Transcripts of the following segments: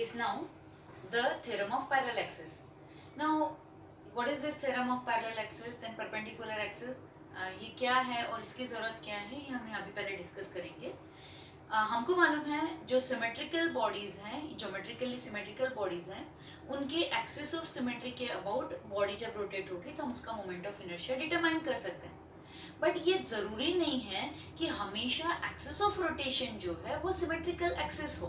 is now the theorem of parallel axis. Now, what is this theorem of parallel axis then perpendicular axis? ये क्या है और इसकी ज़रूरत क्या है, ये हम यहाँ पे पहले डिस्कस करेंगे. हमको मालूम है जो सिमेट्रिकल बॉडीज हैं, ज्योमेट्रिकली सिमेट्रिकल बॉडीज हैं, उनके एक्सिस ऑफ सिमेट्री के अबाउट बॉडी जब रोटेट होगी तो हम उसका मोमेंट ऑफ इनर्शिया डिटरमाइन कर सकते हैं. बट ये ज़रूरी नहीं है कि हमेशा एक्सिस ऑफ रोटेशन जो है वो सिमेट्रिकल एक्सिस हो.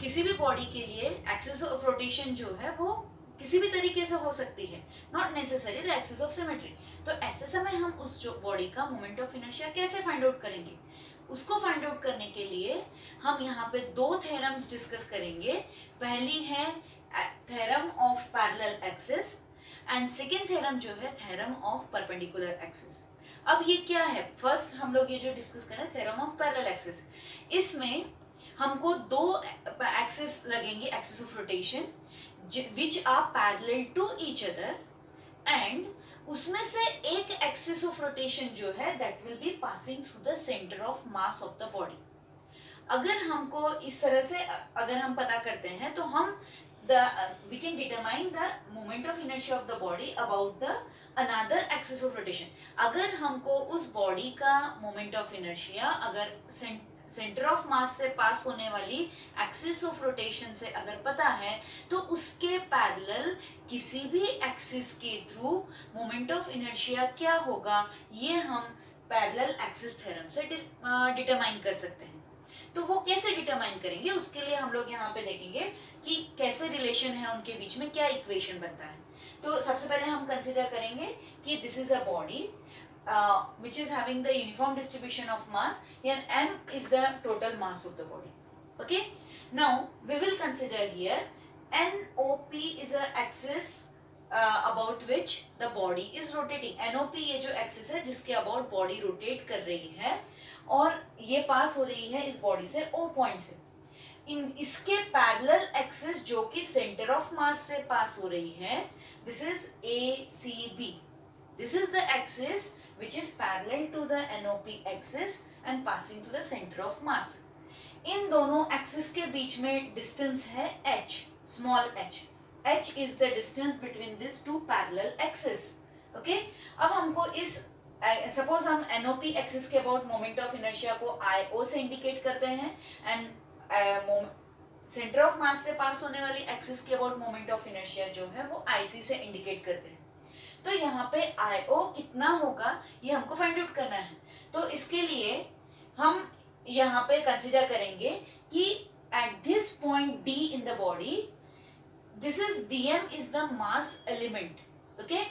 किसी भी बॉडी के लिए एक्सिस ऑफ रोटेशन जो है वो किसी भी तरीके से हो सकती है, not necessary the axis of symmetry. तो ऐसे समय हम उस जो बॉडी का मोमेंट ऑफ इनर्शिया कैसे फाइंड आउट करेंगे? उसको फाइंड आउट करने के लिए हम यहाँ पे दो थ्योरम्स डिस्कस करेंगे. पहली है theorem of parallel axis and second theorem जो है थ्योरम ऑफ परपेंडिकुलर एक्सिस. अब ये क्या है? फर्स्ट हम लोग ये जो डिस्कस करें थ्योरम ऑफ पैरेलल एक्सिस, इसमें हमको दो एक्सिस लगेंगे, axis of rotation which are parallel to each other, and उसमें से एक एक्सिस ऑफ रोटेशन जो है that will be passing through the centre of mass of the body. अगर हमको इस तरह से अगर हम पता करते हैं तो हम we can determine the moment of inertia of the body about the another axis of rotation. अगर हमको उस बॉडी का मोमेंट ऑफ इनर्शिया अगर सेंटर ऑफ मास से पास होने वाली एक्सिस ऑफ रोटेशन से अगर पता है तो उसके पैरेलल किसी भी एक्सिस के थ्रू मोमेंट ऑफ इनर्शिया क्या होगा, ये हम पैरेलल एक्सिस थ्योरम से डिटरमाइन कर सकते हैं. तो वो कैसे डिटरमाइन करेंगे, उसके लिए हम लोग यहाँ पे देखेंगे कि कैसे रिलेशन है उनके बीच में, क्या इक्वेशन बनता है. तो सबसे पहले हम कंसिडर करेंगे कि this is a body which is having the uniform distribution of mass. Here m is the total mass of the body. Okay, now we will consider here NOP is a axis about which the body is rotating. NOP ये जो axis है जिसके about body rotate कर रही है और ये पास हो रही है इस बॉडी से O पॉइंट से. इसके पैरेलल एक्सिस जो कि सेंटर ऑफ मास से पास हो रही है, this is ACB. This is the axis which is parallel to the NOP axis and passing to the center of mass. इन दोनों एक्सिस के बीच में डिस्टेंस है h, small h. h is the distance between these two parallel axis. Okay? अब हमको इस suppose हम NOP axis के about moment of inertia को IO से इंडिकेट करते हैं एंड सेंटर ऑफ मास से पास होने वाली एक्सिस के अबाउट मोमेंट ऑफ इनर्शिया जो है वो IC से इंडिकेट करते हैं. तो यहाँ पे IO कितना होगा ये हमको फाइंड आउट करना है. तो इसके लिए हम यहाँ पे कंसिडर करेंगे कि at this point D in the body, this is DM is the mass element. Okay,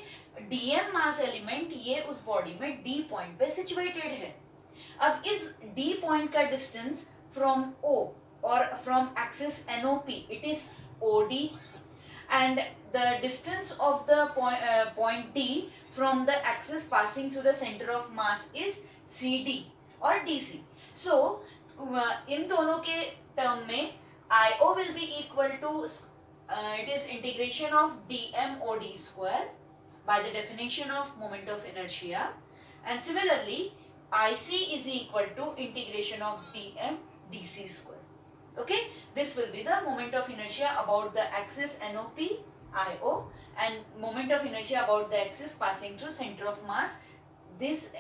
DM mass element ये उस बॉडी में D पॉइंट पे सिचुएटेड है. अब इस D पॉइंट का डिस्टेंस फ्रॉम O और from axis NOP it is OD, and the distance of the point D from the axis passing through the center of mass is CD or DC. So इन दोनों के term में IO will be equal to it is integration of dm OD square by the definition of moment of inertia, and similarly IC is equal to integration of dm DC square. Okay, this will be the moment of inertia about the axis NOP IO and moment of inertia about the axis passing through center of mass. These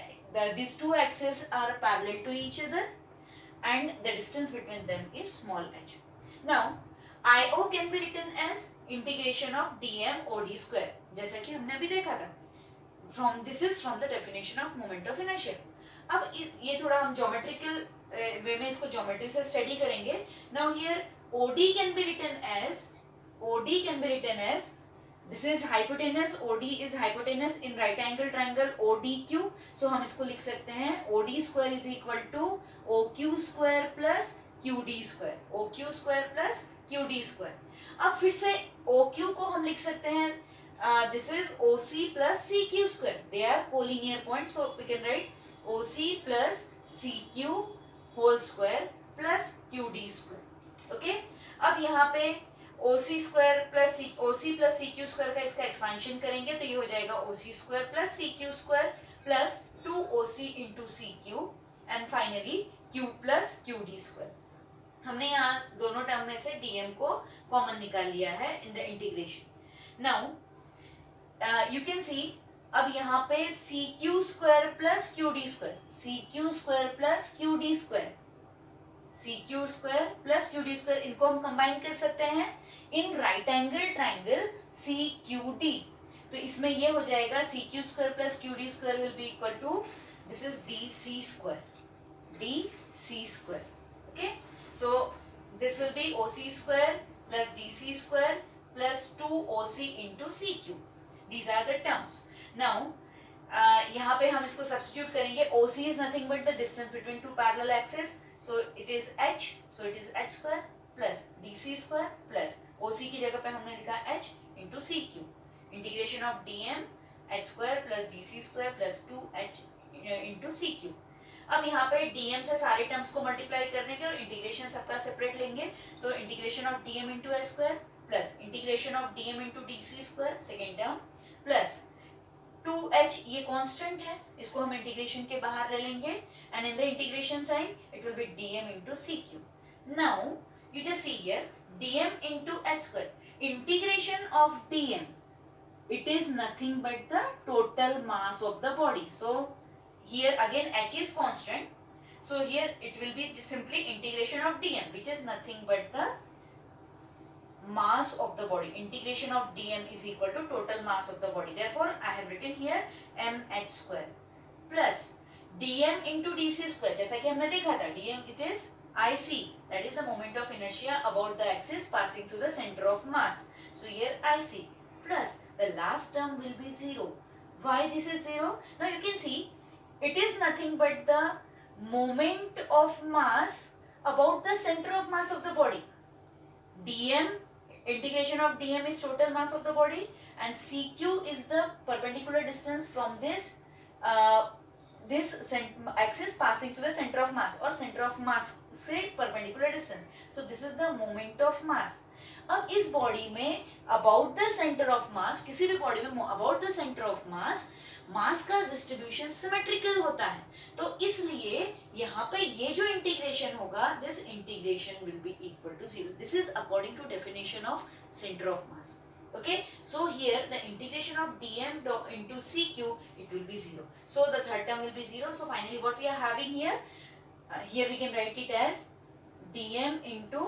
two axes are parallel to each other and the distance between them is small h. Now IO can be written as integration of dm OD square, जैसा कि हमने अभी देखा था. This is from the definition of moment of inertia. अब ये थोड़ा हम ज्योमेट्रिकल वे में इसको ज्योमेट्री से स्टडी करेंगे. Now here OD can be written as this is hypotenuse. OD is hypotenuse in right angle triangle ODQ. So हम इसको लिख सकते हैं OD square is equal to OQ square plus QD square. OQ square plus QD square. अब फिर से OQ को हम लिख सकते हैं this is OC plus CQ square. They are collinear point, so we can write OC plus CQ whole square plus QD square. Okay, अब यहाँ पे OC square plus CQ square का इसका एक्सपेंशन करेंगे तो ये हो जाएगा OC square plus CQ square plus 2OC into CQ and finally Q plus QD square. हमने यहाँ दोनों टर्म में से dm को कॉमन निकाल लिया है in the integration. Now you can see, अब यहाँ पे C Q square plus Q D square, C Q square plus Q D square, C Q square plus Q D square, इनको हम कंबाइन कर सकते हैं in right angle triangle C Q D. तो इसमें ये हो जाएगा C Q square plus Q D square will be equal to, this is D C square, D C square. Okay, so this will be O C square plus D C square plus 2OC into C Q. These are the terms. Now यहाँ पे हम इसको substitute करेंगे. OC is nothing but the distance between two parallel axis, so it is h, so it is h square plus dc square plus OC की जगह पे हमने लिखा h into cq, integration of dm h square plus dc square plus 2h into cq. अब यहाँ पे dm से सारे टर्म्स को मल्टीप्लाई कर देंगे और इंटीग्रेशन सबका सेपरेट लेंगे. तो integration of dm into h square plus integration of dm into dc square second term plus 2h, ये कांस्टेंट है, इसको हम इंटीग्रेशन के बाहर ले लेंगे, and in the integration sign it will be dm into cq. Now you just see here dm into h square, integration of dm, it is nothing but the total mass of the body. So here again h is constant, so here it will be simply integration of dm, which is nothing but the mass of the body. Integration of dm is equal to total mass of the body. Therefore I have written here mh square plus dm into dc square. जैसा कि हमने देखा था, dm it is ic, that is the moment of inertia about the axis passing through the center of mass. So here ic plus the last term will be 0. Why this is 0? Now you can see it is nothing but the moment of mass about the center of mass of the body. dm, integration of dm is total mass of the body, and cq is the perpendicular distance from this axis passing to the center of mass, or center of mass से perpendicular distance. So this is the moment of mass. अब इस body में about the center of mass, किसी भी body में about the center of mass, मास का distribution symmetrical होता है. तो इसलिए यहाँ पे ये जो इंटीग्रेशन होगा, this integration will be equal to 0. This is according to definition of centre of mass. Okay, so here the integration of dm into cq, it will be 0. So the third term will be 0. So finally what we are having here, here we can write it as dm into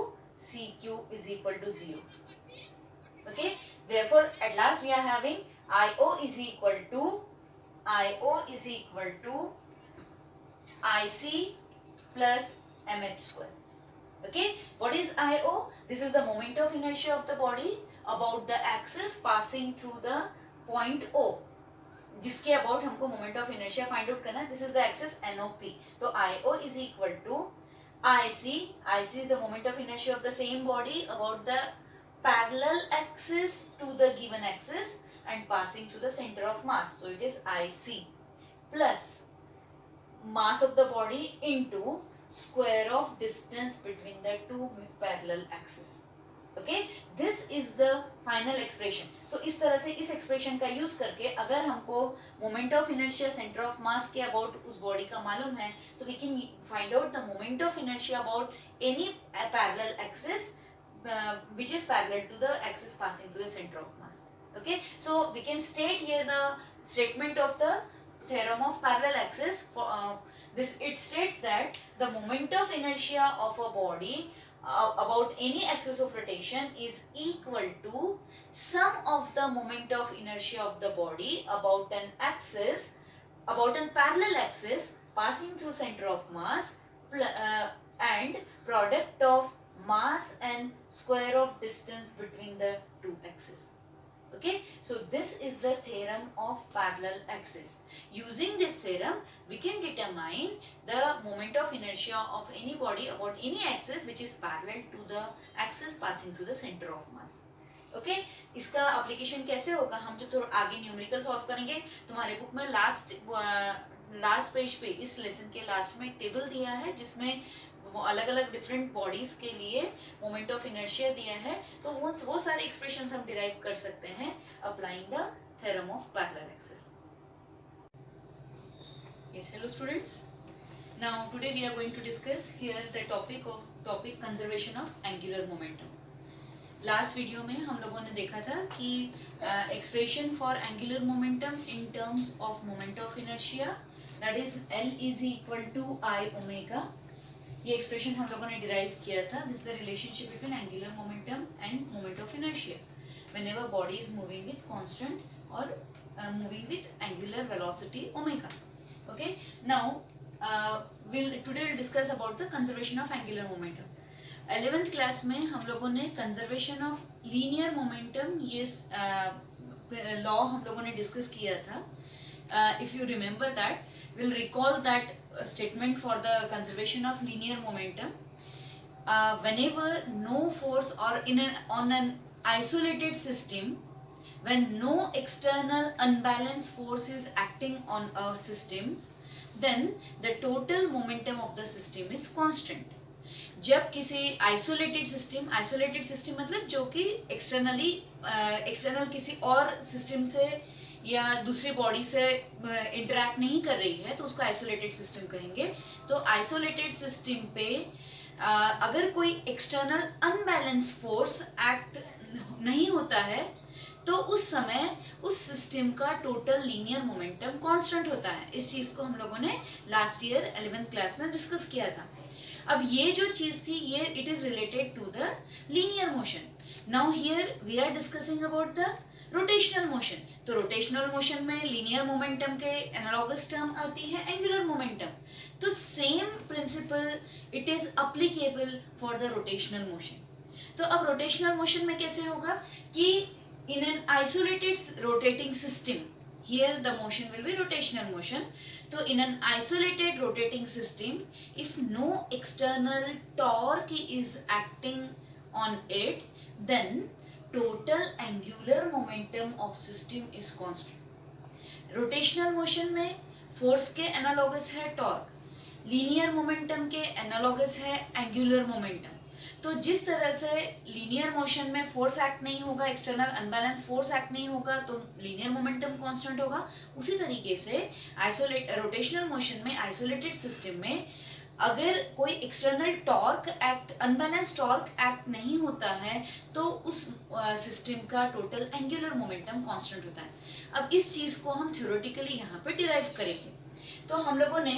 cq is equal to 0. Okay, therefore at last we are having io is equal to ic plus mh square. Okay, what is io? This is the moment of inertia of the body about the axis passing through the point O, जिसके about हमको moment of inertia find out करना है. This is the axis NOP. तो IO is equal to IC is the moment of inertia of the same body about the parallel axis to the given axis and passing through the center of mass. So it is IC plus mass of the body into square of distance between the two parallel axes. Okay, this is the final expression. So इस तरह से इस expression का use करके अगर हमको moment of inertia center of mass के about उस body का मालूम है, तो we can find out the moment of inertia about any parallel axis which is parallel to the axis passing to the center of mass. Okay, so we can state here the statement of the theorem of parallel axis. For this, it states that the moment of inertia of a body about any axis of rotation is equal to sum of the moment of inertia of the body about an axis, about a parallel axis passing through center of mass and product of mass and square of distance between the two axes. Okay, so this is the theorem of parallel axis. Using this theorem, we can determine the moment of inertia of any body about any axis which is parallel to the axis passing through the center of mass. Okay, इसका application कैसे होगा, हम जब थोड़ा आगे numerical solve करेंगे. तुम्हारे book में लास्ट पेज पे इस लेसन के लास्ट में एक टेबल दिया है जिसमें अलग अलग डिफरेंट बॉडीज के लिए मोमेंट ऑफ इनर्शिया दिया है. तो वो सारे एक्सप्रेशंस हम डिराइव कर सकते हैं applying the theorem of parallel axis. Yes, hello students. Now today we are going to discuss here the topic conservation of angular momentum. Last video में हम लोगों ने देखा था कि expression for angular momentum in terms of moment of inertia that is L is equal to I omega. ये expression हम लोगों ने डिराइव किया था. This is the relationship between angular momentum and moment of inertia whenever body is moving with constant और moving with angular velocity omega. Okay, now today we'll discuss about the conservation of angular momentum. 11th class में हम लोगों ने conservation of linear momentum ये law हम लोगों ने discuss किया था. If you remember that, will recall that statement for the conservation of linear momentum. whenever no force or on an isolated system, when no external unbalanced force is acting on a system, then the total momentum of the system is constant. जब किसी isolated system मतलब जो कि external किसी और system से या दूसरी बॉडी से इंटरेक्ट नहीं कर रही है तो उसको आइसोलेटेड सिस्टम कहेंगे. तो आइसोलेटेड सिस्टम पे अगर कोई एक्सटर्नल अनबैलेंस फोर्स एक्ट नहीं होता है तो उस समय उस सिस्टम का टोटल लीनियर मोमेंटम कांस्टेंट होता है. इस चीज को हम लोगों ने लास्ट ईयर 11th क्लास में डिस्कस किया था. अब ये जो चीज थी ये it is related to the linear motion. Now here we are discussing about the rotational motion. तो रोटेशनल मोशन में लीनियर मोमेंटम के एनालॉगस टर्म आती है एंगुलर मोमेंटम. तो same principle it is applicable for the rotational motion. तो अब rotational motion में कैसे होगा कि in an isolated rotating system, here the motion will be rotational motion. So in an isolated rotating system, if no external torque is acting on it, then total angular momentum of system is constant. rotational motion में force के analogous है torque, linear momentum के analogous है angular momentum. तो जिस तरह से linear motion में फोर्स एक्ट नहीं होगा, एक्सटर्नल अनबैलेंस फोर्स एक्ट नहीं होगा तो लीनियर मोमेंटम कांस्टेंट होगा, उसी तरीके से रोटेशनल मोशन में आइसोलेटेड सिस्टम में अगर कोई external torque act, unbalance torque act नहीं होता है तो उस सिस्टम का टोटल एंगुलर मोमेंटम कांस्टेंट होता है. अब इस चीज को हम थ्योरेटिकली यहाँ पे डिराइव करेंगे. तो हम लोगों ने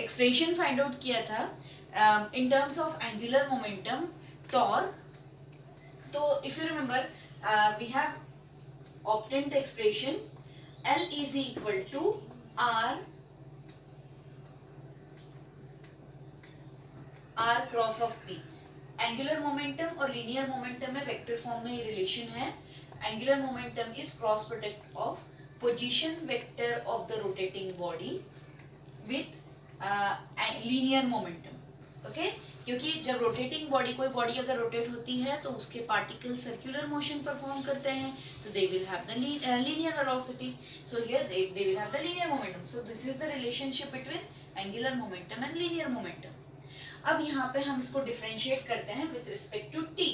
एक्सप्रेशन फाइंड आउट किया था in terms of angular momentum torque. So if you remember, we have obtained the expression L is equal to R cross of P. Angular momentum और लीनियर मोमेंटम में vector form में ये relation है. Angular momentum is cross product of position vector of the rotating body with linear momentum. Okay, क्योंकि जब rotating body, कोई body अगर rotate होती है तो उसके पार्टिकल सर्कुलर मोशन परफॉर्म करते हैं तो they will have the linear velocity. So here they will have the linear momentum. So this is the relationship between angular momentum and linear momentum. अब यहाँ पे हम इसको डिफरेंशिएट करते हैं with respect to T.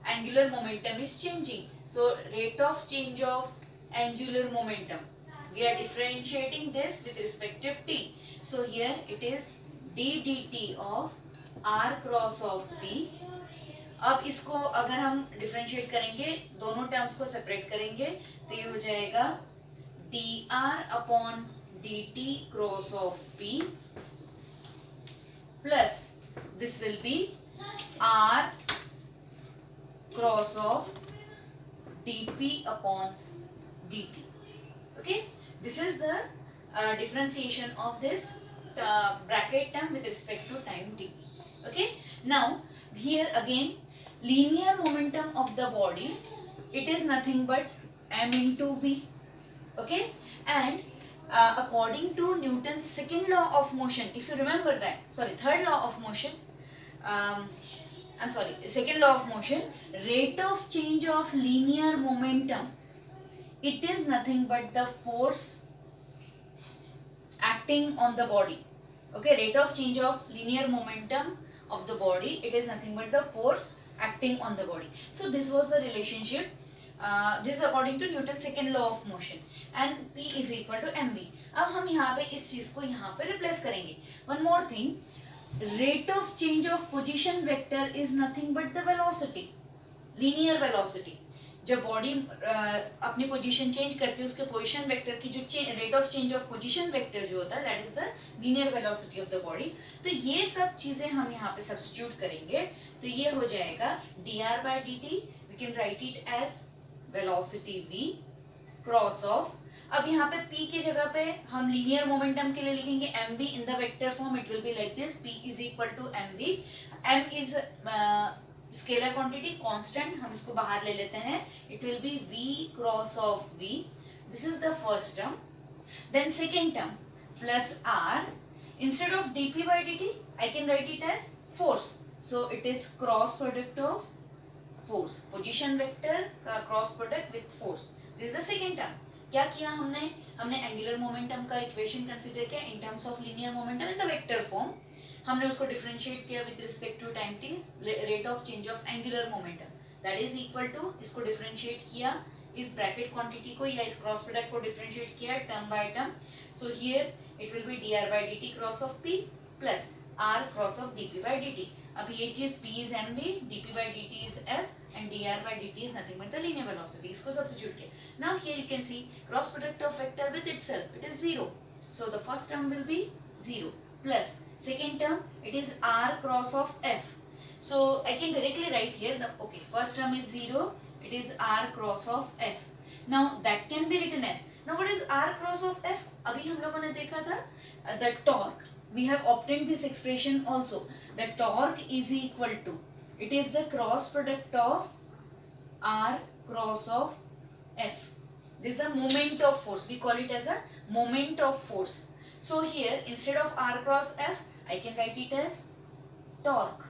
Angular momentum is changing, so rate of change of angular momentum we are differentiating this with respect to T. So here it is d dt of r cross of p. अब इसको अगर हम differentiate करेंगे, दोनों terms को separate करेंगे तो ये हो जाएगा dr upon dt cross of p plus this will B r cross of dp upon dt. Okay, this is the differentiation of this bracket term with respect to time t. Okay, now here again linear momentum of the body, it is nothing but m into v. Okay, and according to Newton's second law of motion, if you remember that, third law of motion, second law of motion, rate of change of linear momentum, it is nothing but the force acting on the body. Okay, rate of change of linear momentum of the body, it is nothing but the force acting on the body. So this was the relationship. This is according to Newton's second law of motion and P is equal to mv. अब हम यहाँ पे इस चीज को यहाँ पे replace करेंगे. One more thing, rate of change of position vector is nothing but the velocity, linear velocity. जब बॉडी अपनी पोजीशन चेंज करती है उसके पोजीशन वेक्टर की जो rate of change of position vector जो होता है that is the linear velocity of the body. तो ये सब चीजें हम यहाँ पे सब्स्टिट्यूट करेंगे तो ये हो जाएगा dr by dt. We can write it as velocity v cross of. अब यहाँ पे p की जगह पे हम लीनियर मोमेंटम के लिए लिखेंगे mv in the vector form. It will be like this, p is equal to mv. m is scalar quantity constant, हम इसको बाहर ले लेते हैं. It will be v cross of v. This is the first term. Then second term plus r. Instead of dp by dt I can write it as force. So it is cross product of force, position vector cross product with force. This is the second term. क्या किया हमने angular momentum का equation consider किया in terms of linear momentum in the vector form. हमने उसको differentiate किया with respect to time t, rate of change of angular momentum that is equal to, इसको differentiate किया इस ब्रैकेट क्वांटिटी को या इस क्रॉस प्रोडक्ट को डिफरेंशिएट किया term by term. So here it will be dr by dt cross of p plus r cross of dp by dt. अब ये चीज p is mv, dp by dt is f and dr by dt is nothing but the linear velocity. इसको substitute किया. Now here you can see cross product of vector with itself, it is 0. So the first term will be 0 plus second term it is r cross of f. So I can directly write here the first term is 0, it is r cross of f. Now that can be written as, now what is r cross of f? अभी हम लोगों ने देखा था the torque. We have obtained this expression also. The torque is equal to, it is the cross product of r cross of f. This is the moment of force. We call it as a moment of force. So here instead of r cross f I can write it as torque,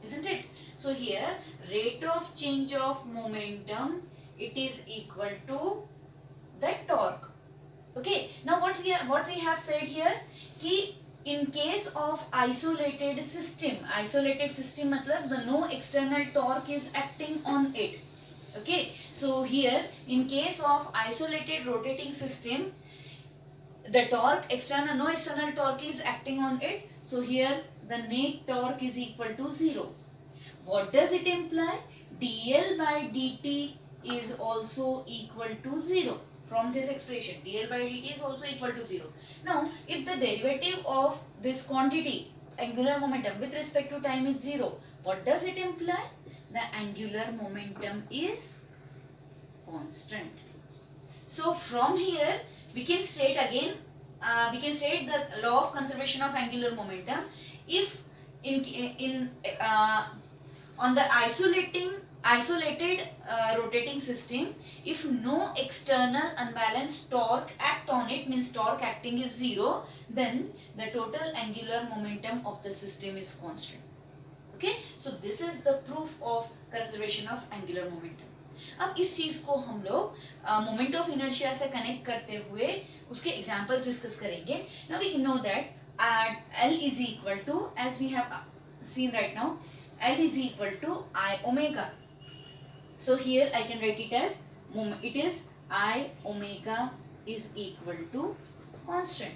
isn't it? So here rate of change of momentum, it is equal to the torque. Okay, now what we have said here कि in case of isolated system मतलब the no external torque is acting on it. Okay, so here in case of isolated rotating system the torque no external torque is acting on it. So here the net torque is equal to 0. What does it imply? dl by dt is also equal to 0. From this expression dl by dt is also equal to 0. Now if the derivative of this quantity angular momentum with respect to time is 0, what does it imply? The angular momentum is constant. So from here we can state again the law of conservation of angular momentum. If on the isolated rotating system, if no external unbalanced torque act on it, means torque acting is 0, then the total angular momentum of the system is constant. Okay, so this is the proof of conservation of angular momentum. अब इस चीज को हम लोग moment of inertia से connect करते हुए उसके एग्जांपल्स डिस्कस करेंगे. Now we know that L is equal to, as we have seen right now, L is equal to I omega. So here I can write it as it is I omega is equal to constant.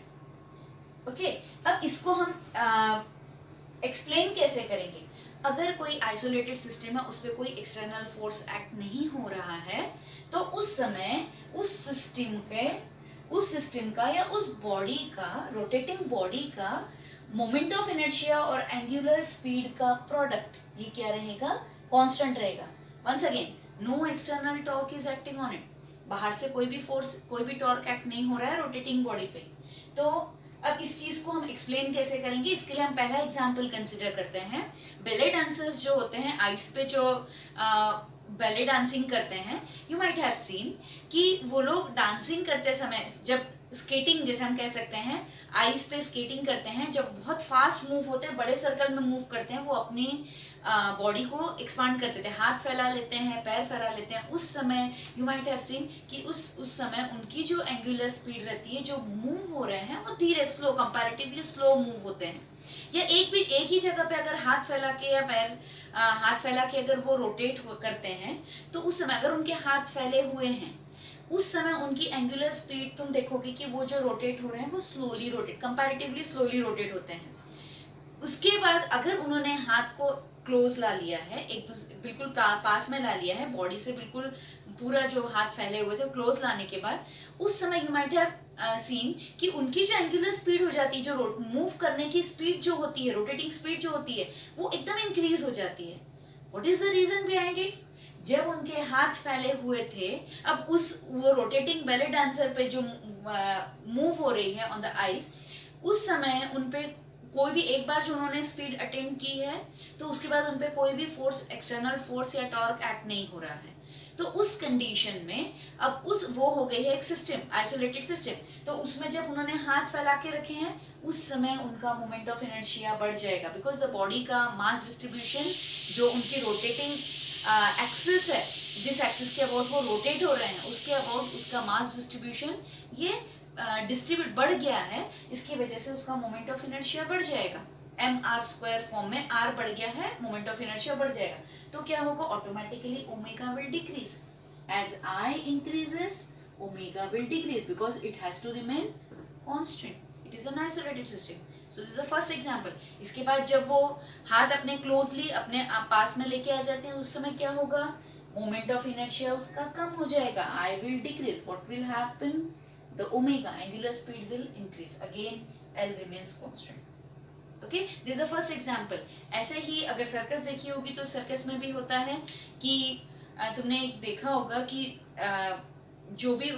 Okay, अब इसको हम explain कैसे करेंगे? अगर कोई isolated system है उस पर कोई एक्सटर्नल फोर्स एक्ट नहीं हो रहा है तो उस समय उस सिस्टम का या उस बॉडी का, रोटेटिंग बॉडी का मोमेंट ऑफ इनर्शिया और एंगुलर स्पीड का प्रोडक्ट ये क्या रहेगा? कांस्टेंट रहेगा. Once again no external torque is acting on it. बाहर से कोई भी फोर्स, कोई भी टॉर्क एक्ट नहीं हो रहा है रोटेटिंग बॉडी पे. तो अब इस चीज को हम एक्सप्लेन कैसे करेंगे? इसके लिए हम पहला एग्जांपल कंसीडर करते हैं. बैले डांसर्स जो होते हैं, आइस पे जो बैले डांसिंग करते हैं, यू माइट हैव सीन कि वो लोग डांसिंग करते समय, जब स्केटिंग जैसे हम कह सकते हैं, आइस पे स्केटिंग करते हैं, जब बहुत फास्ट मूव होते हैं, बड़े सर्कल में मूव करते हैं, वो अपनी बॉडी को एक्सपांड करते थे, हाथ फैला लेते हैं, पैर फैला लेते हैं. उस समय यू माइट हैव सीन कि उस समय उनकी जो एंगुलर स्पीड रहती है, जो मूव हो रहे हैं वो धीरे, स्लो, कंपैरेटिवली स्लो मूव होते हैं. या एक ही जगह पे अगर हाथ फैला के या पैर हाथ फैला के अगर वो रोटेट करते हैं तो उस समय अगर उनके हाथ फैले हुए हैं उस समय उनकी एंगुलर स्पीड तुम देखोगे कि वो जो रोटेट हो रहे हैं वो slowly rotate, comparatively slowly rotate होते हैं। उसके बाद अगर उन्होंने हाथ को क्लोज ला लिया है, एक दूसरे बिल्कुल पास में ला लिया है, बॉडी से बिल्कुल पूरा जो हाथ फैले हुए थे क्लोज लाने के बाद उस समय यू माइट हैव सीन कि उनकी जो एंगुलर स्पीड हो जाती है, जो मूव करने की स्पीड जो होती है, रोटेटिंग स्पीड जो होती है, वो एकदम इंक्रीज हो जाती है। What is the reason behind it? जब उनके हाथ फैले हुए थे, अब वो रोटेटिंग बैले डांसर पे जो मूव हो रही है ऑन द आइस, उस समय उनपे कोई भी एक बार जो उन्होंने स्पीड अटेम्प्ट की है तो उसके बाद उनपे कोई भी फोर्स, एक्सटर्नल फोर्स या टॉर्क एक्ट नहीं हो रहा है। तो उस कंडीशन में अब वो हो गई है एक सिस्टम, आइसोलेटेड सिस्टम। तो उसमें जब उन्होंने हाथ फैला के रखे हैं उस समय उनका मोमेंट ऑफ इनर्शिया बढ़ जाएगा, बिकॉज द बॉडी का मास डिस्ट्रीब्यूशन जो उनकी रोटेटिंग एक्सिस है, जिस एक्सिस के अबाउट वो रोटेट हो रहे हैं उसके अबाउट उसका मास डिस्ट्रीब्यूशन ये डिस्ट्रीब्यूट बढ़ गया है। इसकी वजह से उसका मोमेंट ऑफ इनर्शिया बढ़ जाएगा। mr² फॉर्म में r बढ़ गया है, मोमेंट ऑफ इनर्शिया बढ़ जाएगा। तो क्या होगा? Automatically omega will decrease. As I increases omega will decrease because it has to remain constant. It is an isolated system. So this is the first example. इसके बाद जब वो हाथ अपने क्लोजली अपने पास में लेके आ जाते हैं उस समय क्या होगा? मोमेंट ऑफ इनर्शिया उसका कम हो जाएगा। I will decrease. What will happen? The omega angular speed will increase. Again L remains constant. Okay, this is the first example. ऐसे ही अगर सर्कस देखी होगी तो सर्कस में भी होता है कि तुमने देखा होगा कि जो भी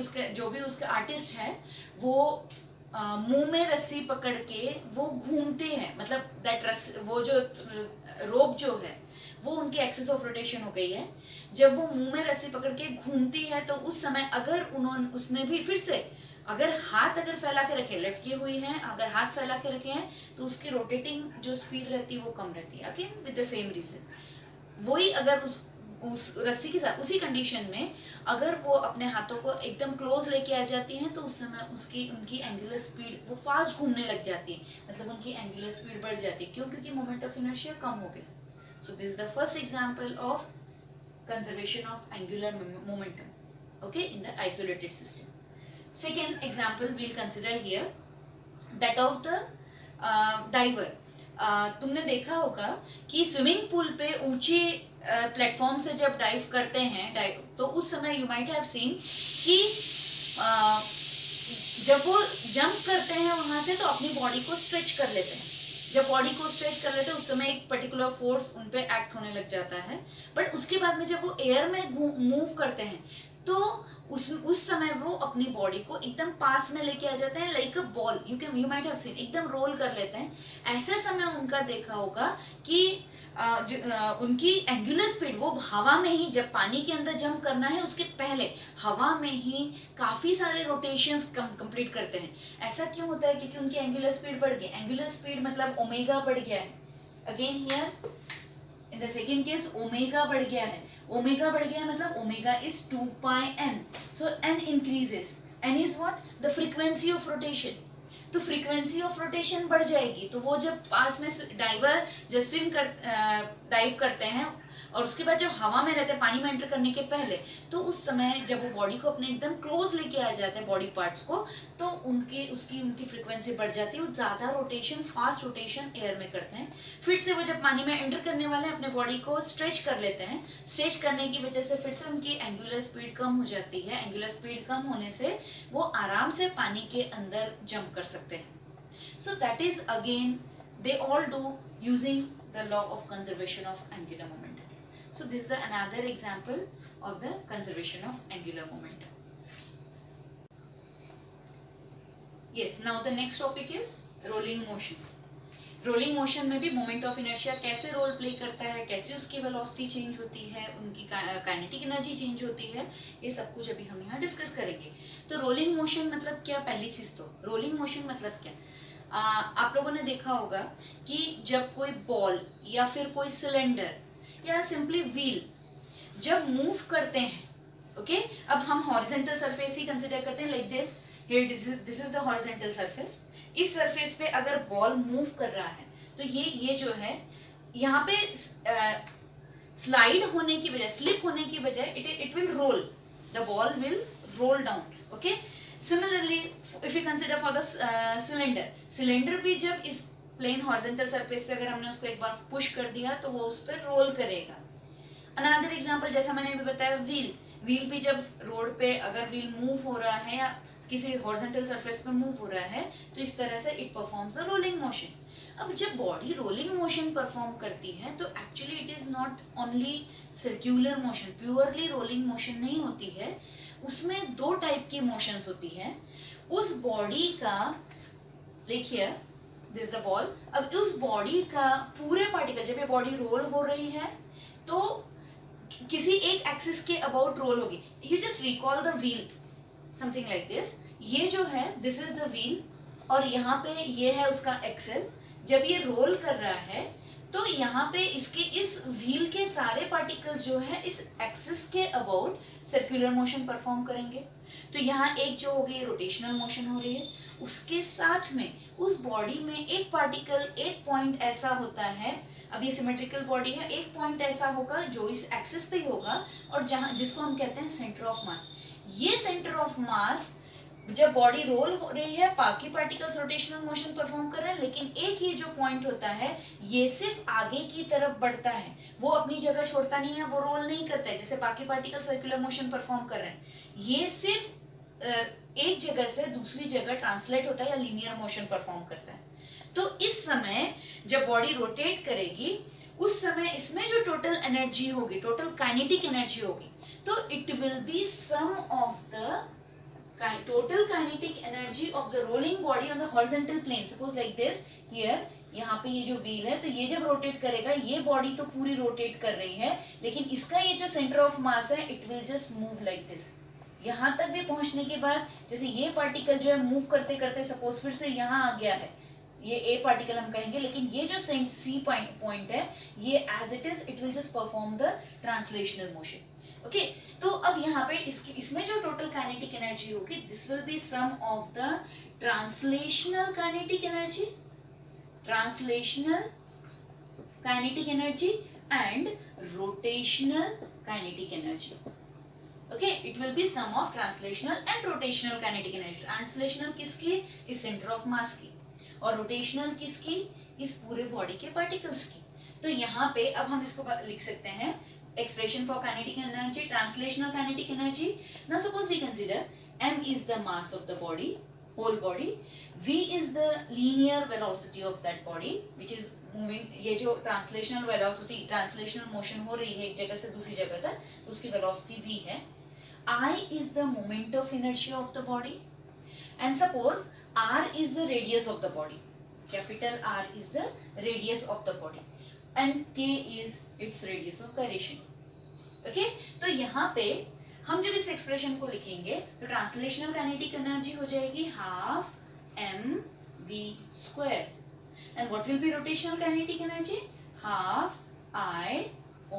उसका आर्टिस्ट है वो मुंह में रस्सी पकड़ के वो घूमते हैं, मतलब वो जो रोप जो है वो उनकी एक्सिस ऑफ रोटेशन हो गई है। जब वो मुंह में रस्सी पकड़ के घूमती है तो उस समय अगर उसने भी फिर से अगर हाथ फैला के रखे, लटकी हुई हैं, अगर हाथ फैला के रखे हैं तो उसकी रोटेटिंग जो स्पीड रहती है वो कम रहती है। Again with the same reason. वही अगर उस रस्सी के साथ उसी कंडीशन में अगर वो अपने हाथों को एकदम क्लोज लेके आ जाती हैं तो उस समय उनकी एंगुलर स्पीड वो फास्ट घूमने लग जाती है, मतलब उनकी एंगुलर स्पीड बढ़ जाती है। क्यों? क्योंकि मोमेंट ऑफ इनर्शिया कम हो गया। सो this is the first example of conservation of angular momentum, okay, in the isolated system. Second example we'll consider here, that of the diver. तुमने देखा होगा कि स्विमिंग पूल पे ऊंचे प्लेटफॉर्म से जब डाइव करते हैं तो उस समय यू माइट हैव सीन कि जब वो जंप करते हैं वहां से तो अपनी बॉडी को स्ट्रेच कर लेते हैं। जब बॉडी को स्ट्रेच कर लेते हैं उस समय एक पर्टिकुलर फोर्स उन पे एक्ट होने लग जाता है। बट उसके बाद में जब वो एयर में मूव करते हैं तो उस समय वो अपनी बॉडी को एकदम पास में लेके आ जाते हैं, like a ball. You might have seen, एकदम रोल कर लेते हैं। ऐसे समय उनका देखा होगा कि उनकी एंगुलर स्पीड वो हवा में ही, जब पानी के अंदर जंप करना है उसके पहले हवा में ही काफी सारे रोटेशंस कंप्लीट करते हैं। ऐसा क्यों होता है? क्योंकि उनकी एंगुलर स्पीड बढ़ गई। एंगुलर स्पीड मतलब ओमेगा बढ़ गया है। Again here in the second case omega बढ़ गया है। ओमेगा बढ़ गया मतलब omega is 2πn, so n increases. n is what? The frequency of rotation. तो फ्रीक्वेंसी ऑफ रोटेशन बढ़ जाएगी। तो वो जब पास में डाइवर जब डाइव करते हैं और उसके बाद जब हवा में रहते हैं पानी में एंटर करने के पहले, तो उस समय जब वो बॉडी को अपने एकदम क्लोज लेके आ जाते हैं बॉडी पार्ट्स को, तो उनकी फ्रीक्वेंसी बढ़ जाती है। वो ज्यादा रोटेशन, फास्ट रोटेशन एयर में करते हैं। फिर से वो जब पानी में एंटर करने वाले अपने बॉडी को स्ट्रेच कर लेते हैं। स्ट्रेच करने की वजह से फिर से उनकी एंगुलर स्पीड कम हो जाती है। एंगुलर स्पीड कम होने से वो आराम से पानी के अंदर जंप कर सकते हैं। So that is again they all do using the law of conservation of angular momentum. So this is another example of the conservation of angular momentum. Yes, now the next topic is rolling motion. Rolling motion में भी moment of inertia कैसे role play करता है, कैसे उसकी velocity change होती है, उनकी काइनेटिक एनर्जी चेंज होती है, ये सब कुछ अभी हम यहाँ डिस्कस करेंगे। तो रोलिंग मोशन मतलब क्या? पहली चीज तो रोलिंग मोशन मतलब क्या? आप लोगों ने देखा होगा कि जब कोई बॉल या फिर कोई सिलेंडर या सिंपली व्हील जब मूव करते हैं, ओके, अब हम हॉरिजॉन्टल सरफेस ही कंसीडर करते हैं, like this. Here this is the horizontal surface. इस सरफेस पे अगर बॉल मूव कर रहा है तो ये जो है यहाँ पे स्लाइड होने की बजाय, स्लिप होने की बजाय it will roll, the ball will roll down. Okay, similarly if you consider for the cylinder भी जब इस प्लेन हॉरिजॉन्टल सरफेस पे अगर हमने उसको एक बार पुश कर दिया तो वो उस पर रोल करेगा. अनदर एग्जांपल जैसा मैंने अभी बताया, व्हील भी जब रोड पे अगर व्हील मूव हो रहा है या किसी हॉरिजॉन्टल सरफेस पे मूव हो रहा है तो इस तरह से it performs the rolling motion. अब जब बॉडी रोलिंग मोशन परफॉर्म करती है तो actually it is not only circular motion, purely rolling motion नहीं होती है. उसमें दो टाइप की मोशंस होती है. उस बॉडी का, देखिए दिस द बॉल, अब उस बॉडी का पूरे पार्टिकल जब ये बॉडी रोल हो रही है तो किसी एक एक्सिस के अबाउट रोल होगी. You just recall the wheel, something like this. ये जो है दिस इज द व्हील और यहाँ पे ये है उसका एक्सेल. जब ये रोल कर रहा है तो यहाँ पे इसके इस व्हील के सारे पार्टिकल्स जो है इस एक्सिस के अबाउट सर्कुलर मोशन परफॉर्म करेंगे. तो यहाँ एक जो होगी रोटेशनल मोशन हो रही है, उसके साथ में उस बॉडी में एक पार्टिकल, एक पॉइंट ऐसा होता है, अब ये सिमेट्रिकल बॉडी है, एक पॉइंट ऐसा होगा जो इस एक्सिस पे ही होगा और जहाँ जिसको हम कहते हैं सेंटर ऑफ मास. ये सेंटर ऑफ मास जब बॉडी रोल हो रही है बाकी पार्टिकल्स रोटेशनल मोशन परफॉर्म कर रहे हैं, लेकिन एक ये जो पॉइंट होता है ये सिर्फ आगे की तरफ बढ़ता है, वो अपनी जगह छोड़ता नहीं है, वो रोल नहीं करता है जैसे बाकी पार्टिकल सर्कुलर मोशन परफॉर्म कर रहे हैं. ये सिर्फ एक जगह से दूसरी जगह ट्रांसलेट होता है या लीनियर मोशन परफॉर्म करता है. तो इस समय जब बॉडी रोटेट करेगी उस समय इसमें जो टोटल एनर्जी होगी, टोटल काइनेटिक एनर्जी होगी, तो it will be sum of the total kinetic energy of the rolling body on the horizontal plane. Suppose like this here, यहाँ पे ये जो व्हील है तो ये जब रोटेट करेगा, ये बॉडी तो पूरी रोटेट कर रही है लेकिन इसका ये जो सेंटर ऑफ मास है it will just move like this. यहाँ तक भी पहुंचने के बाद जैसे ये पार्टिकल जो है मूव करते करते सपोज फिर से यहाँ आ गया है, ये ए पार्टिकल हम कहेंगे, लेकिन ये जो सी पॉइंट है ये as it is it will just perform the translational motion. Okay, तो अब यहाँ पे इसमें जो टोटल काइनेटिक एनर्जी होगी this will be sum of the translational kinetic energy, and rotational kinetic energy. Okay, it will be sum of translational and rotational kinetic energy. Translational किसकी? इस centre of मास की, और रोटेशनल किसकी? इस पूरे body के particles की. तो यहाँ पे अब हम इसको लिख सकते हैं expression for kinetic energy, translational kinetic energy. Now suppose we consider m is the mass of the body, whole body, v is the linear velocity of that body which is moving. ये जो translational velocity, translational motion हो रही है एक जगह से दूसरी जगह तक, उसकी velocity v है. I is the moment of inertia of the body, and suppose r is the radius of the body. Capital R is the radius of the body and k is its radius of gyration. Okay, तो यहाँ पे हम जब इस expression को लिखेंगे तो translational kinetic energy हो जाएगी half M V square, and what will be rotational kinetic energy? Half I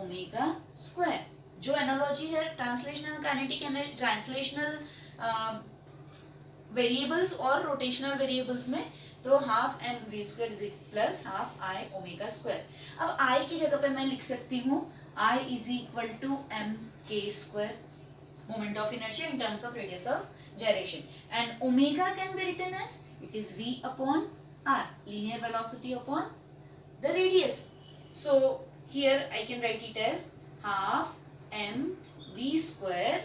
omega square. जो एनालॉजी है translational kinetic energy, translational variables और रोटेशनल वेरिएबल्स में, तो half M V square is plus half I omega square. अब I की जगह पे मैं लिख सकती हूँ I is equal to mk square, moment of inertia in terms of radius of gyration, and omega can be written as it is v upon r, linear velocity upon the radius. So here I can write it as half m v square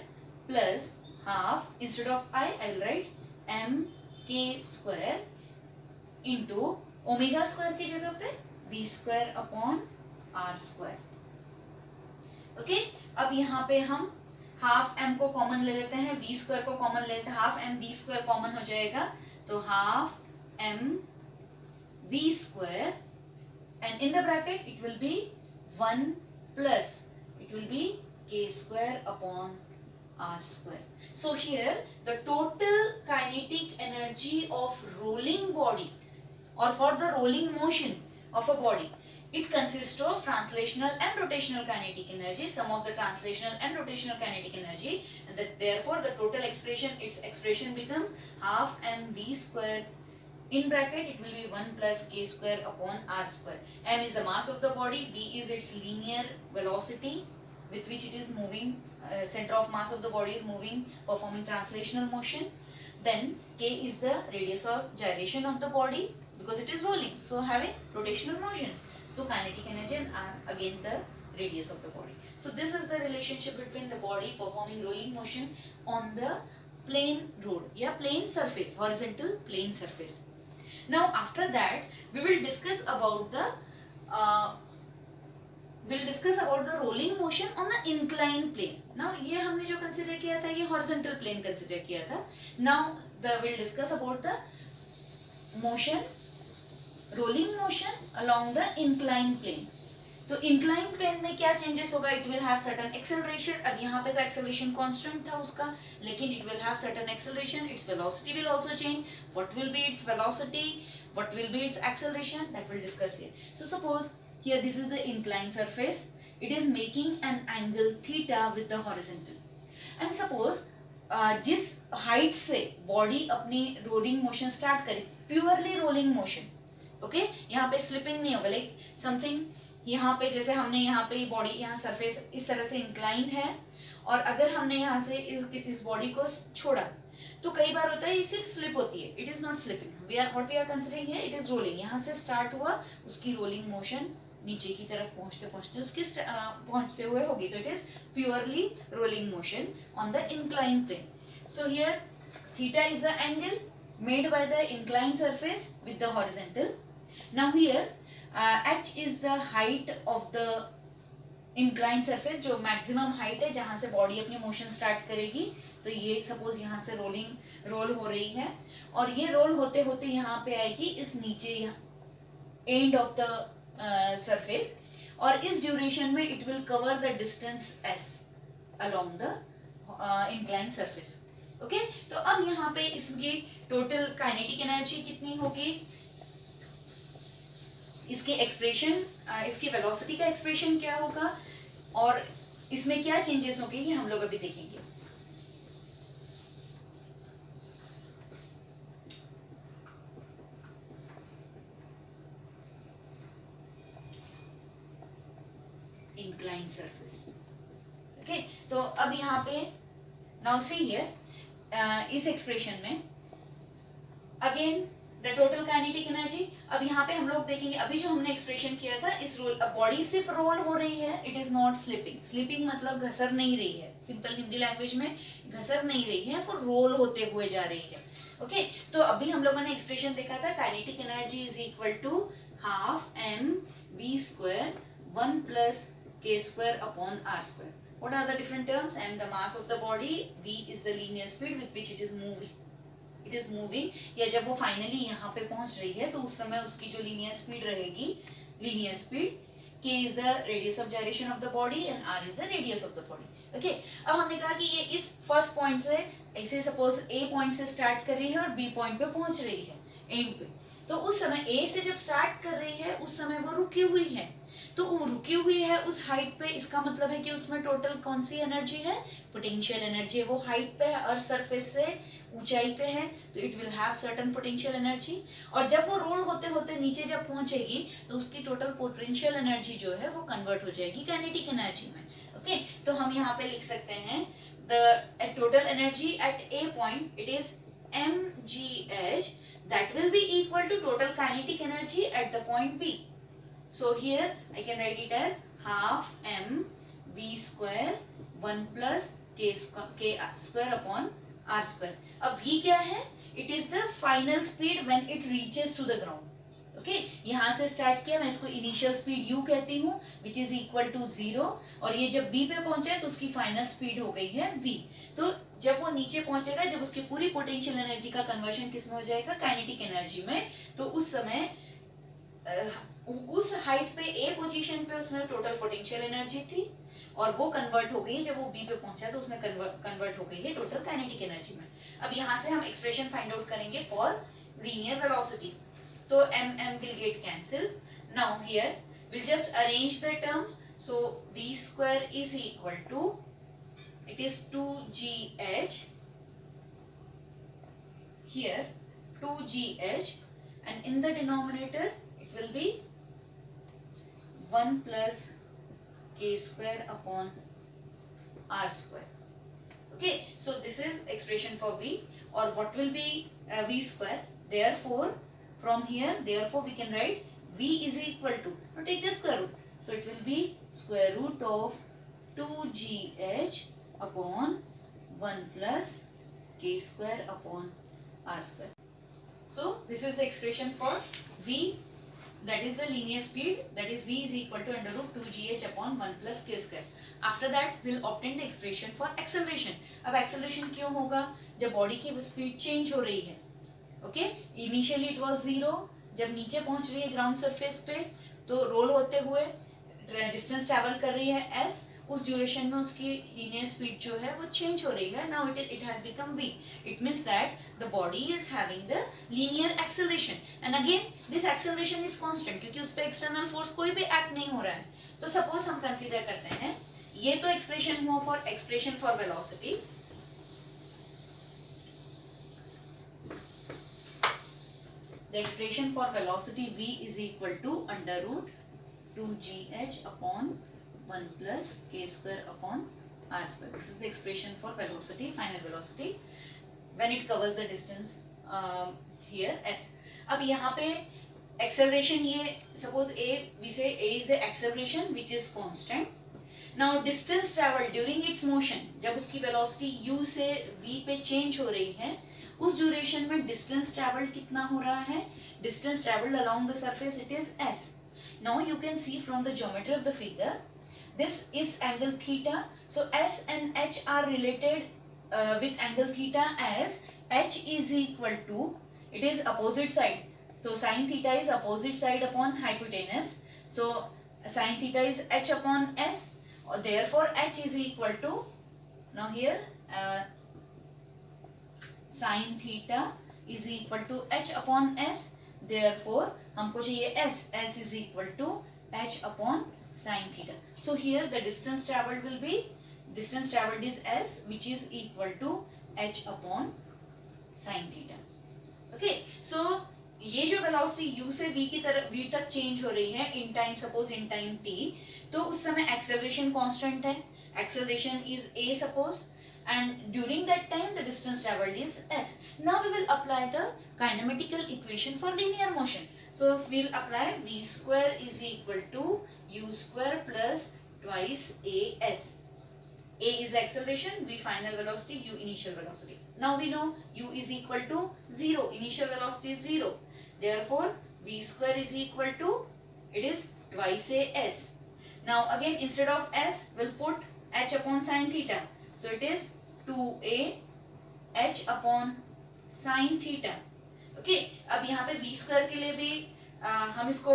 plus half, instead of I will write m k square into omega square की जगह पे v square upon r square. Okay, अब यहाँ पे हम half m को common ले लेते हैं, v स्क्वायर को कॉमन ले लेते हैं, half m v square common हो जाएगा तो half m v square, and in the bracket it will B 1 plus it will B k square upon r square. So here the total kinetic energy of rolling body or for the rolling motion of a body, it consists of translational and rotational kinetic energy, sum of the translational and rotational kinetic energy, and that therefore the total expression, its expression becomes half mv square, in bracket it will be 1 plus k square upon r square. M is the mass of the body, v is its linear velocity, with which it is moving, center of mass of the body is moving, performing translational motion. Then k is the radius of gyration of the body because it is rolling, so having rotational motion. So kinetic energy and r again the radius of the body. So this is the relationship between the body performing rolling motion on the plane road, yeah, plane surface, horizontal plane surface. Now after that we will discuss about the rolling motion on the inclined plane. Now ये हमने जो consider किया था ये horizontal plane consider किया था. Now we'll discuss about the motion, rolling motion along the inclined plane. तो inclined plane में क्या changes होगा? It will have certain acceleration. अब यहाँ पे तो acceleration constant था उसका, लेकिन it will have certain acceleration. Its velocity will also change. What will be its velocity? What will be its acceleration? That we'll discuss here. So suppose here this is the inclined surface. It is making an angle theta with the horizontal. And suppose जिस height से body अपनी rolling motion start करे, purely rolling motion, okay? यहाँ पे slipping नहीं होगा, like something यहाँ पे जैसे हमने यहाँ पे बॉडी यहाँ सरफेस इस तरह से इंक्लाइन है और अगर हमने यहाँ से इस बॉडी को छोड़ा तो कई बार होता है ये सिर्फ स्लिप होती है. It is not slipping, what we are considering है, इट इज रोलिंग. यहाँ से स्टार्ट हुआ, उसकी रोलिंग मोशन नीचे की तरफ पहुंचते पहुंचते उसकी पहुंचते हुए होगी, तो it is purely rolling motion on the incline plane. So here theta is the angle made by the incline surface with the horizontal. Now here h is the height of the inclined surface, जो maximum height है जहां से body अपनी motion start करेगी. तो ये suppose यहाँ से रोल हो रही है और ये रोल होते होते यहाँ पे आएगी इस नीचे एंड ऑफ द सरफेस, और इस ड्यूरेशन में it will cover the distance s along the inclined surface. Okay, तो अब यहाँ पे इसकी टोटल काइनेटिक एनर्जी कितनी होगी, इसकी एक्सप्रेशन, इसकी वेलोसिटी का एक्सप्रेशन क्या होगा और इसमें क्या चेंजेस होंगे ये हम लोग अभी देखेंगे. Incline surface. ओके, तो अब यहाँ पे नाउ सी हियर इस एक्सप्रेशन में again the total kinetic energy. अब यहाँ पे हम लोग देखेंगे अभी जो हमने एक्सप्रेशन किया था, इस रोल बॉडी सिर्फ रोल हो रही है, it is not slipping. Slipping मतलब घसर नहीं रही है, सिंपल हिंदी लैंग्वेज में घसर नहीं रही है, वो रोल होते हुए जा रही है. ओके, तो अभी हम लोगों ने एक्सप्रेशन देखा था, kinetic energy is equal to half M V square 1 plus K square upon R square. What are the different terms? M the mass of the body, V is the linear speed with which it is moving. It is moving. या जब वो finally यहाँ पे पहुंच रही है तो उस समय उसकी जो लीनियर स्पीड रहेगी, linear speed, K is the radius of gyration of the body and R is the radius of the body. Okay? अब हमने कहा कि ये इस फर्स्ट पॉइंट से ऐसे सपोज A पॉइंट से स्टार्ट कर रही है और B पॉइंट पे पहुंच रही है, एंड पे. तो उस समय A से जब स्टार्ट कर रही है उस समय वो रुकी हुई है, तो वो रुकी हुई है उस हाइट पे, इसका मतलब है कि उसमें टोटल कौन सी एनर्जी है, पोटेंशियल एनर्जी. वो हाइट पे है और सरफेस से ऊंचाई पे है, तो it will have certain potential energy. और जब वो रोल होते होते नीचे जब पहुंचेगी तो उसकी टोटल पोटेंशियल एनर्जी जो है वो कन्वर्ट हो जाएगी काइनेटिक एनर्जी में. ओके, तो हम यहाँ पे लिख सकते हैं the total energy at A point it is mgh, that will be equal to total kinetic energy at the point B. So here I can write it as half m v square 1 plus k square upon r square. अब v क्या है? It is the final speed when it reaches to the ground. Okay, यहाँ से start किया, मैं इसको initial speed u कहती हूँ विच इज इक्वल टू 0, और ये जब b पे पहुंचा है तो उसकी फाइनल स्पीड हो गई है v. तो जब वो नीचे पहुंचेगा, जब उसकी पूरी पोटेंशियल एनर्जी का कन्वर्शन किस में हो जाएगा, काइनेटिक एनर्जी में, तो उस समय उस हाइट पे ए पोजीशन पे उसमें टोटल पोटेंशियल एनर्जी थी और वो कन्वर्ट हो गई, जब वो बी पे पहुंचा तो उसमें कन्वर्ट हो गई है टोटल काइनेटिक एनर्जी में. अब यहाँ से हम एक्सप्रेशन फाइंड आउट करेंगे फॉर लीनियर वेलोसिटी. तो m will get cancelled. Now here we'll just arrange the terms. So v square is equal to, it is 2gh, here 2gh, and in the denominator it will be 1 plus k square upon r square. Okay, so this is expression for v, or what will be v square. Therefore, from here, therefore we can write v is equal to, now take the square root. So it will be square root of 2gh upon 1 plus k square upon r square. So this is the expression for v, that is the linear speed, that is v is equal to under root 2gh upon 1 plus k square. After that we'll obtain the expression for acceleration. अब acceleration क्यों होगा? जब body की speed change हो रही है. Okay, initially it was 0, जब नीचे पहुंच रही है ग्राउंड सरफेस पे तो रोल होते हुए डिस्टेंस ट्रैवल कर रही है s, उस ड्यूरेशन में उसकी लीनियर स्पीड जो है वो चेंज हो रही है. Now it has become v. It means that the body is having the linear acceleration, and again this acceleration is constant क्योंकि उस पर एक्सटर्नल फोर्स कोई भी एक्ट नहीं हो रहा है. तो सपोज हम कंसीडर करते हैं, ये तो एक्सप्रेशन हुआ for expression for velocity. The expression for velocity v is equal to under root 2gh upon 1 plus k square upon r square. This is the expression for velocity, final velocity, when it covers the distance here s. अब यहाँ पे acceleration, ये suppose we say a is the acceleration which is constant. Now distance travel during its motion, जब उसकी velocity u से v पे change हो रही है, उस ड्यूरेशन में डिस्टेंस ट्रैवल कितना हो रहा है? Distance travelled along the surface, it is s. Now you can see from the geometry of the figure, this is angle theta. So s and h are related with angle theta as h is equal to, it is opposite side, so sin theta is opposite side upon hypotenuse, so sin theta is h upon s, therefore h is equal to, now here sin theta is equal to h upon s, therefore हमको चाहिए s is equal to h upon sin theta. So here the distance traveled will be, distance traveled is s, which is equal to h upon sin theta. Okay, so ये जो velocity u से v की तरफ v तक change हो रही है in time, suppose in time t, तो उस समय एक्सेलरेशन कांस्टेंट है, acceleration is a suppose, and during that time the distance traveled is s. Now we will apply the kinematical equation for linear motion. So we will apply v square is equal to u square plus twice as. A is acceleration, v final velocity, u initial velocity. Now we know u is equal to 0, initial velocity is 0, therefore v square is equal to, it is twice as. Now again instead of s we'll put h upon sin theta, so it is 2a h upon sin theta. Okay, अब यहाँ पे v square के लिए भी हम इसको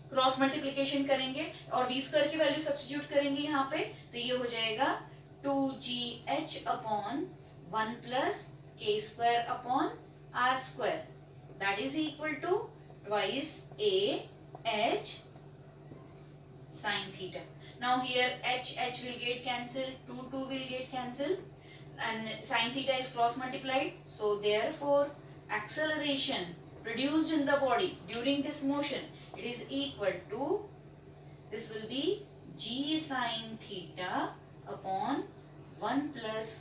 cross multiplication करेंगे और v स्क्वायर की वैल्यू सब्स्टिट्यूट करेंगे यहाँ पे, तो ये हो जाएगा 2gh upon 1 plus k square upon r square, that is equal to twice a h sin theta. Now here h will get cancelled, 2 will get cancelled, and sin theta is cross multiplied, so therefore acceleration produced in the body during this motion, it is equal to, this will be g sin theta upon 1 plus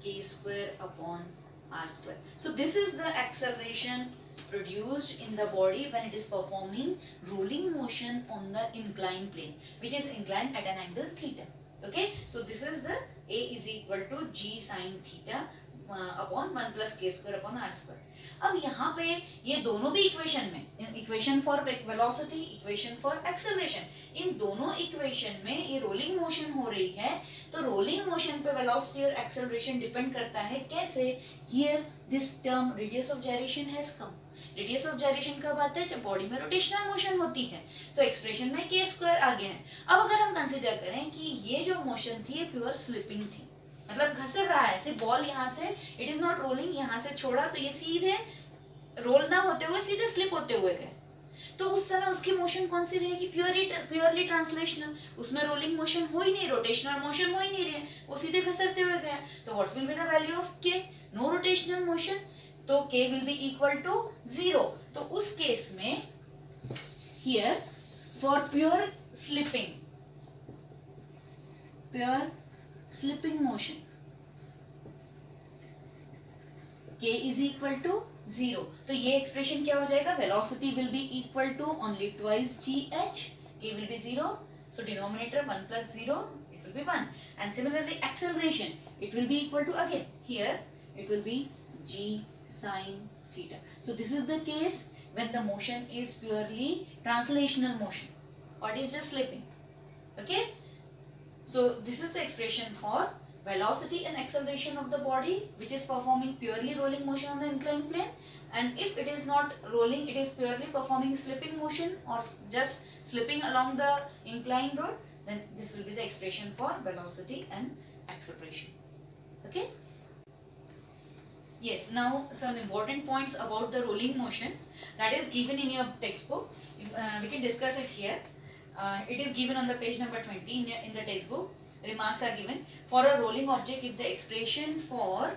k square upon r square. So this is the acceleration produced in the body when it is performing rolling motion on the inclined plane, which is inclined at an angle theta. Okay, so this is the a is equal to g sin theta upon 1 plus k square upon r square. अब यहाँ पे ये दोनों भी equation में, equation for velocity, equation for acceleration, इन दोनों equation में ये रोलिंग मोशन हो रही है, तो रोलिंग मोशन पे वेलोसिटी और एक्सेलरेशन डिपेंड करता है. कैसे? Here this term radius of gyration has come. Radius of gyration कब आता है? जब बॉडी में रोटेशनल मोशन होती है, तो एक्सप्रेशन में k स्क्वायर आ गया है. अब अगर हम कंसीडर करें कि ये जो मोशन थी ये प्योर स्लिपिंग थी, मतलब घसर रहा है, सिर्फ बॉल यहाँ से, इट इज नॉट रोलिंग, यहाँ से छोड़ा तो ये सीधे रोल ना होते हुए सीधे स्लिप होते हुए गए, तो उस समय उसकी मोशन कौन सी रहेगी? Purely translational. उसमें रोलिंग मोशन हो ही नहीं, रोटेशनल मोशन हो ही नहीं रही, वो सीधे घसरते हुए गया. तो what will be the value of k? No rotational motion, तो k will be equal to 0. तो उस केस में here for pure slipping, pure slipping motion, k is equal to 0, तो ये एक्सप्रेशन क्या हो जाएगा, velocity will be equal to only twice G H, k will be 0, so denominator 1 plus 0 it will be 1, and similarly acceleration it will be equal to, again here it will be g sin theta. So this is the case when the motion is purely translational motion or it is just slipping. Okay, so this is the expression for velocity and acceleration of the body which is performing purely rolling motion on the inclined plane, and if it is not rolling, it is purely performing slipping motion or just slipping along the inclined road, then this will be the expression for velocity and acceleration. Okay, yes, now some important points about the rolling motion that is given in your textbook. We can discuss it here. It is given on the page number 20 in the textbook. Remarks are given. For a rolling object, if the expression for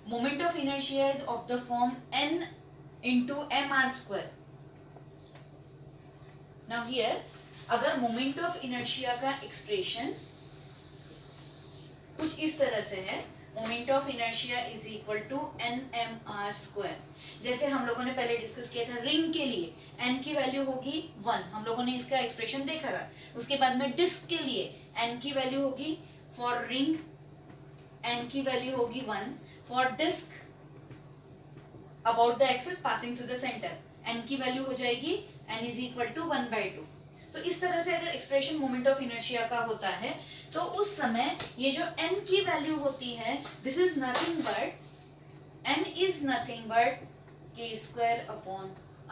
moment of inertia is of the form n into mr square. Now here, अगर moment of inertia का expression कुछ इस तरह से है, moment of inertia is equal to nmr square. जैसे हम लोगों ने पहले डिस्कस किया था रिंग के लिए n की वैल्यू होगी 1, हम लोगों ने इसका एक्सप्रेशन देखा था. उसके बाद में डिस्क के लिए n की वैल्यू होगी, फॉर रिंग n की वैल्यू होगी 1, for disc about the axis passing through the centre n की वैल्यू हो जाएगी n इज इक्वल टू 1/2. तो इस तरह से अगर एक्सप्रेशन मोमेंट ऑफ इनर्शिया का होता है तो उस समय ये जो n की वैल्यू होती है, this is nothing but n is nothing but k square upon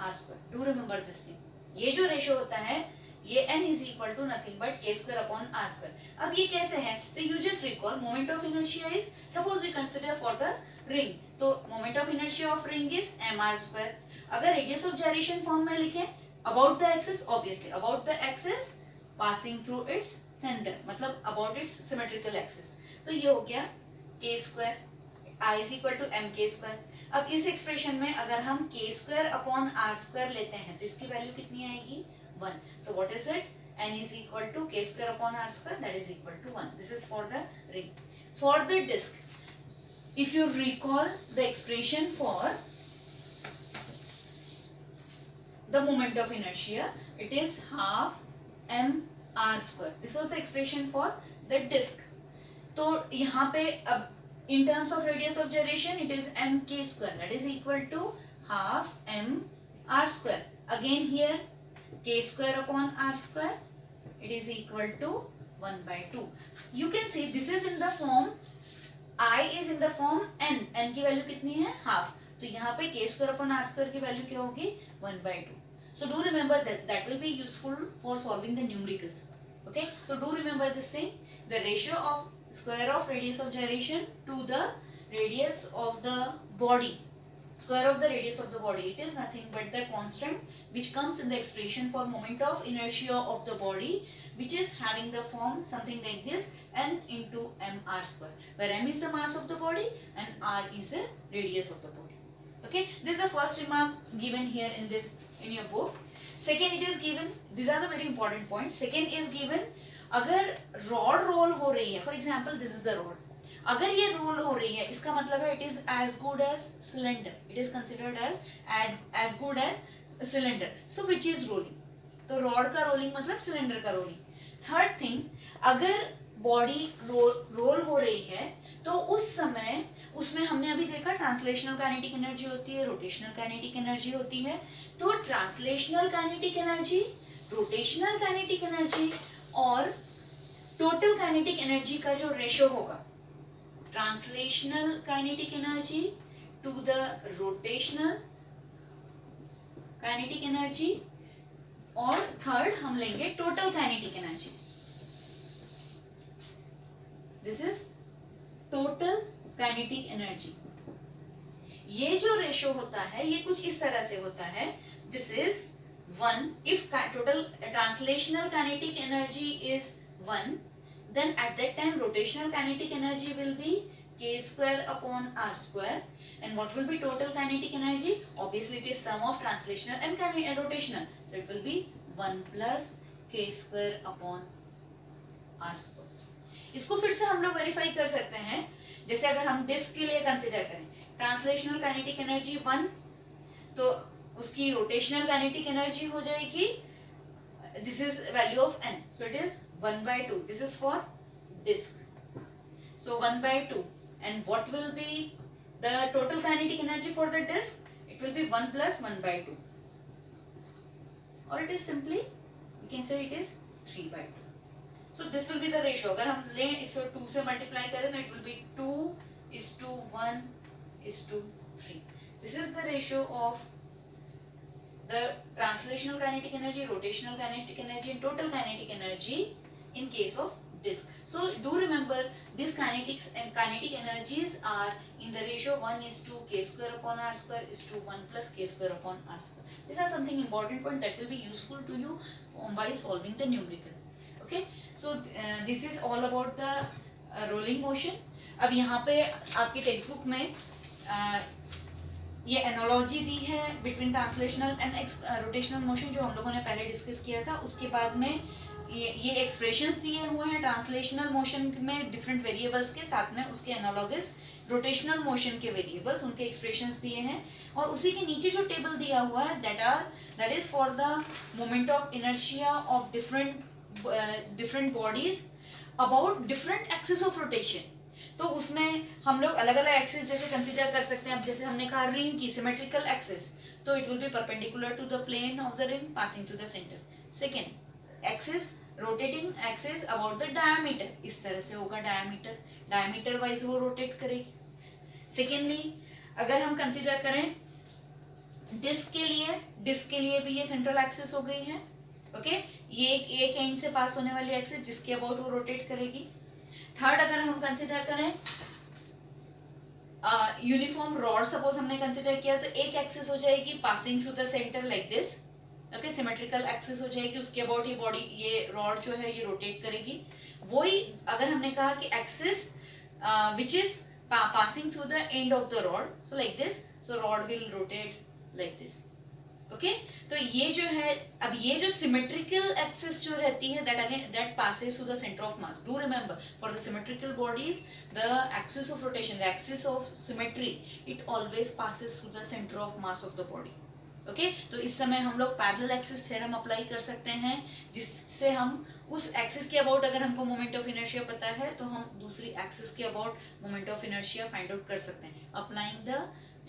r square. Do remember this thing. ये जो रेशियो होता है ये n is equal to nothing but k square upon r square. अब ये कैसे है, तो you just recall moment of inertia is, suppose we consider for the ring, तो moment of inertia of ring is mr square. अगर radius of gyration form में लिखें, about the axis, obviously about the axis passing through its centre, मतलब about its symmetrical axis, तो ये हो गया k square, i is equal to mk square. अब इस एक्सप्रेशन में अगर हम k square upon r square लेते हैं तो इसकी वैल्यू कितनी आएगी, 1. So what is it? n is equal to k square upon r square, that is equal to 1. This is for the ring. For the disc, if you recall the expression for the moment of inertia, it is half m r square. This was the expression for the disc. तो यहाँ पे अब in terms of radius of gyration, it is mk square, that is equal to half m r square. Again here k square upon r square, it is equal to 1/2. You can see this is in the form, I is in the form n, n की value कितनी है, half, तो यहाँ पे k square upon r square की value क्या होगी, 1/2. So do remember that will be useful for solving the numericals. Okay, so do remember this thing, the ratio of square of radius of gyration to the radius of the body, square of the radius of the body, it is nothing but the constant which comes in the expression for moment of inertia of the body, which is having the form something like this, n into mr square, where m is the mass of the body and r is the radius of the body. Okay, this is the first remark given here in your book. Second, it is given, these are the very important points. Second is given, अगर rod roll हो रही है, for example this is the rod, अगर ये role हो रही है इसका मतलब है it is as good as cylinder, it is considered as good as cylinder. So which is rolling? तो rod का rolling मतलब cylinder का rolling. Third thing, अगर body roll हो रही है तो उस समय उसमें हमने अभी देखा ट्रांसलेशनल काइनेटिक एनर्जी होती है, रोटेशनल काइनेटिक एनर्जी होती है. तो translational kinetic energy, rotational kinetic energy और टोटल काइनेटिक एनर्जी का जो रेशो होगा, translational kinetic energy to the rotational kinetic energy, और थर्ड हम लेंगे total kinetic energy. This is total kinetic energy. ये जो रेशो होता है ये कुछ इस तरह से होता है, this is 1. If total translational kinetic energy is 1, then at that time rotational kinetic energy will be k square upon r square, and what will be total kinetic energy? Obviously it is sum of translational and rotational, so it will be 1 plus k square upon r square. इसको फिर से हम लोग verify कर सकते हैं, जैसे अगर हम डिस्क के लिए कंसिडर करें ट्रांसलेशनल काइनेटिक एनर्जी 1, तो उसकी रोटेशनल काइनेटिक एनर्जी हो जाएगी, this is value of n, so it is 1/2, this is for disc, so 1/2, and what will be the total kinetic energy for the disk? It will be 1 plus 1/2, or it is simply we can say it is 3/2. So this will be the ratio. अगर हम लें इसको 2 से multiply करें तो it will be 2:1:3. This is the ratio of the translational kinetic energy, rotational kinetic energy, and total kinetic energy in case of disk. So do remember these kinetics and kinetic energies are in the ratio 1:k²/r²:1 plus k²/r². These are something important point that will be useful to you while solving the numerical. Okay, so this is all about the rolling motion. अब यहाँ पे आपकी text book में ये analogy दी है between translational and rotational motion जो हम लोगों ने पहले डिस्कस किया था। उसके बाद में ये एक्सप्रेशंस दिए हुए हैं ट्रांसलेशनल मोशन में डिफरेंट वेरिएबल्स के, साथ में उसके एनालॉगस रोटेशनल मोशन के वेरिएबल्स, उनके एक्सप्रेशंस दिए हैं, और उसी के नीचे जो टेबल दिया हुआ है that is for the moment of inertia of different bodies about different axis of rotation. तो उसमें हम लोग अलग अलग एक्सिस जैसे कंसीडर कर सकते हैं। अब जैसे हमने कहा रिंग की सिमेट्रिकल एक्सिस, तो it will be perpendicular to the plane of the ring passing to the centre. Second axis rotating axis about the diameter, इस तरह से होगा, डायमीटर वाइज वो रोटेट करेगी। सेकेंडली अगर हम कंसीडर करें डिस्क के लिए भी ये सेंट्रल एक्सिस हो गई है। ओके, ये एक एंड से पास होने वाली एक्सिस जिसके अबाउट वो रोटेट करेगी। थर्ड अगर हम कंसिडर करें यूनिफॉर्म रॉड, सपोज हमने कंसिडर किया, तो एक एक्सिस हो जाएगी passing through the centre like this. Okay, symmetrical axis हो जाएगी, उसके अबाउट ये बॉडी, ये रॉड जो है ये रोटेट करेगी। वही अगर हमने कहा कि axis which is passing through the end of the rod, so like this, so rod will rotate like this. Okay, तो ये जो है, अब ये जो सिमेट्रिकल एक्सिस जो रहती है that passes through the centre of mass. Do remember for the symmetrical bodies the axis of rotation, the axis of symmetry, it always passes through the centre of mass of the body. Okay, तो इस समय हम लोग parallel axis theorem apply कर सकते हैं, जिससे हम उस एक्सिस के अबाउट अगर हमको मोमेंट ऑफ इनर्शिया पता है तो हम दूसरी एक्सिस के about moment of inertia find out कर सकते हैं applying the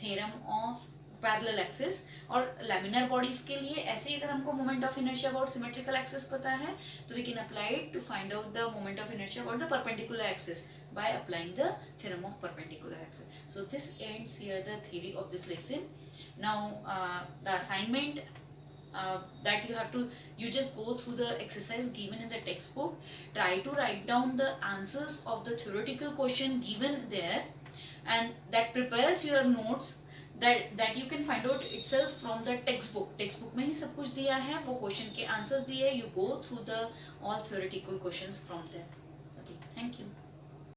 theorem of parallel axis. और लैमिनर बॉडीज के लिए ऐसे ही अगर हमको moment of inertia about symmetrical axis पता है तो we can apply it to find out the moment of inertia about the perpendicular axis by applying the theorem of perpendicular axis. So this ends here the theory of this lesson. Now the assignment that you just go through the exercise given in the textbook. Try to write down the answers of the theoretical question given there, and that prepares your notes that you can find out itself from the textbook में ही सब कुछ दिया है, वो question के answers दिए, you go through the all theoretical questions from there. Okay, thank you.